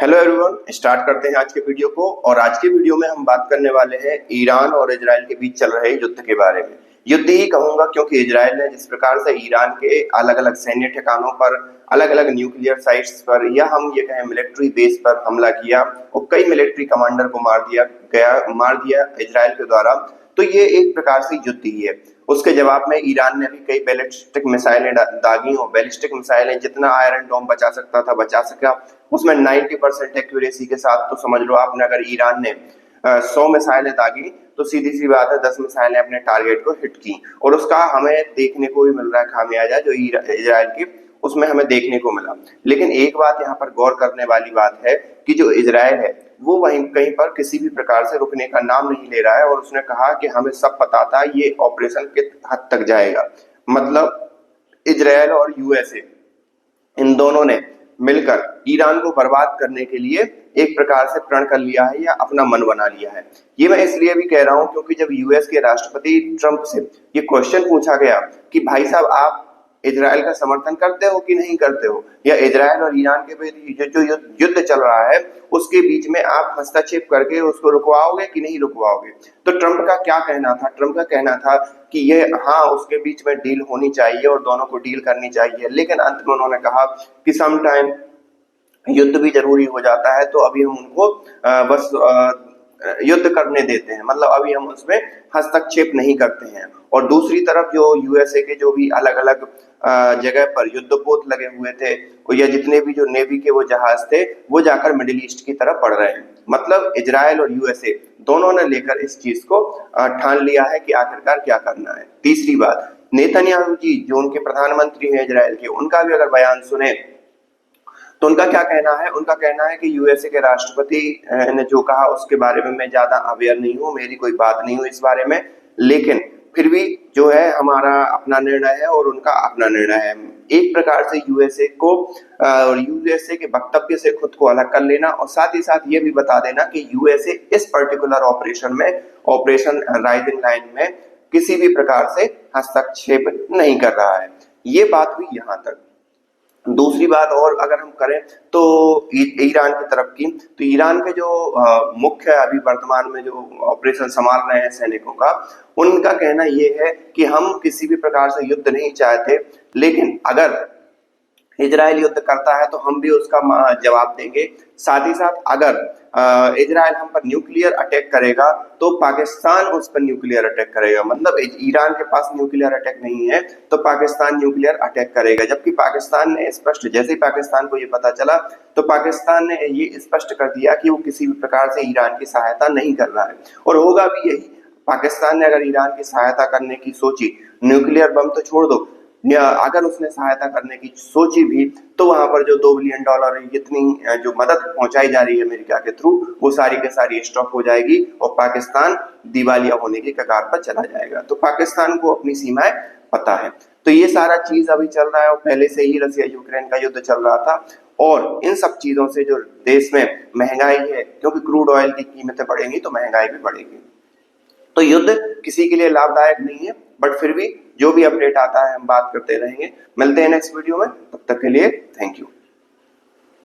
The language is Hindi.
हेलो एवरीवन, स्टार्ट करते हैं आज के वीडियो को। और आज के वीडियो में हम बात करने वाले हैं ईरान और इजराइल के बीच चल रहे युद्ध के बारे में। युद्ध ही कहूंगा क्योंकि इजराइल ने जिस प्रकार से ईरान के अलग अलग सैन्य ठिकानों पर, अलग अलग न्यूक्लियर साइट्स पर या हम ये कहें मिलिट्री बेस पर हमला किया और कई मिलिट्री कमांडर को मार दिया इजराइल के द्वारा, तो ये एक प्रकार से युद्ध ही है। उसके जवाब में ईरान ने भी कई बैलिस्टिक मिसाइलें दागी और बैलिस्टिक मिसाइलें जितना आयरन डोम बचा सकता था बचा सका। उसमें 90% एक्यूरेसी के साथ, तो समझ लो आपने अगर ईरान ने 100 मिसाइलें दागी तो सीधी सी बात है 10 मिसाइलें अपने टारगेट को हिट की। और उसका हमें देखने को भी मिल रहा है खामियाजा जो इजराइल की, उसमें हमें देखने को मिला। लेकिन एक बात यहाँ पर गौर करने वाली बात है कि जो इजराइल है वो वहीं कहीं पर किसी भी प्रकार से रुकने का नाम नहीं ले रहा है। और उसने कहा कि हमें सब पता था ये ऑपरेशन किस हद तक जाएगा। मतलब इजराइल और यूएसए इन दोनों ने मिलकर ईरान को बर्बाद करने के लिए एक प्रकार से प्रण कर लिया है या अपना मन बना लिया है। ये मैं इसलिए भी कह रहा हूं क्योंकि जब यूएस के राष्ट्रपति ट्रंप से ये क्वेश्चन पूछा गया कि भाई साहब आप इजराइल का समर्थन करते हो कि नहीं करते हो, या इजराइल और ईरान के बीच जो युद्ध चल रहा है उसके बीच में आप हस्तक्षेप करके उसको रुकवाओगे कि नहीं रुकवाओगे, तो ट्रंप का क्या कहना था? ट्रंप का कहना था कि ये हाँ उसके बीच में डील होनी चाहिए और दोनों को डील करनी चाहिए। लेकिन अंत में उन्होंने कहा कि सम टाइम युद्ध भी जरूरी हो जाता है, तो अभी हम उनको बस युद्ध करने देते हैं, मतलब अभी हम उसमें हस्तक्षेप नहीं करते हैं। और दूसरी तरफ जो यूएसए के जो भी अलग अलग जगह पर युद्धपोत लगे हुए थे या जितने भी जो नेवी के वो जहाज थे वो जाकर मिडिल ईस्ट की तरफ बढ़ रहे हैं। मतलब इजराइल और यूएसए दोनों ने लेकर इस चीज को ठान लिया है कि आखिरकार क्या करना है। तीसरी बात, नेतन्याहू जी जो उनके प्रधानमंत्री हैं इजराइल के, उनका भी अगर बयान सुने तो उनका क्या कहना है? उनका कहना है कि यूएसए के राष्ट्रपति ने जो कहा उसके बारे में मैं ज्यादा अवेयर नहीं हूँ, मेरी कोई बात नहीं हुई इस बारे में, लेकिन फिर भी जो है हमारा अपना निर्णय है और उनका अपना निर्णय है। एक प्रकार से यूएसए को और यूएसए के वक्तव्य से खुद को अलग कर लेना और साथ ही साथ ये भी बता देना कि यूएसए इस पर्टिकुलर ऑपरेशन में, ऑपरेशन राइजिंग लाइन में किसी भी प्रकार से हस्तक्षेप नहीं कर रहा है। ये बात हुई यहाँ तक। दूसरी बात और अगर हम करें तो ईरान की तरफ की, तो ईरान के जो मुख्य अभी वर्तमान में जो ऑपरेशन संभाल रहे हैं सैनिकों का, उनका कहना ये है कि हम किसी भी प्रकार से युद्ध नहीं चाहते, लेकिन अगर इजराइल युद्ध करता है तो हम भी उसका जवाब देंगे। साथ ही साथ अगर इजराइल हम पर न्यूक्लियर अटैक करेगा तो पाकिस्तान उस पर न्यूक्लियर अटैक करेगा। मतलब ईरान के पास न्यूक्लियर अटैक नहीं है तो पाकिस्तान न्यूक्लियर अटैक करेगा। जबकि पाकिस्तान ने स्पष्ट, जैसे ही पाकिस्तान को ये पता चला तो पाकिस्तान ने ये स्पष्ट कर दिया कि वो किसी भी प्रकार से ईरान की सहायता नहीं कर रहा है और होगा भी यही। पाकिस्तान ने अगर ईरान की सहायता करने की सोची, न्यूक्लियर बम तो छोड़ दो, अगर उसने सहायता करने की सोची भी तो वहां पर जो $2 बिलियन इतनी जो मदद पहुंचाई जा रही है अमेरिका के थ्रू, वो सारी के सारी स्टॉप हो जाएगी और पाकिस्तान दिवालिया होने की कगार पर चला जाएगा। तो पाकिस्तान को अपनी सीमाएं पता है। तो ये सारा चीज अभी चल रहा है और पहले से ही रसिया यूक्रेन का युद्ध चल रहा था। और इन सब चीजों से जो देश में महंगाई है, क्योंकि क्रूड ऑयल की कीमतें बढ़ेंगी तो महंगाई भी बढ़ेगी, तो युद्ध किसी के लिए लाभदायक नहीं है। बट फिर भी जो भी अपडेट आता है हम बात करते रहेंगे। मिलते हैं नेक्स्ट वीडियो में, तब तक के लिए थैंक यू।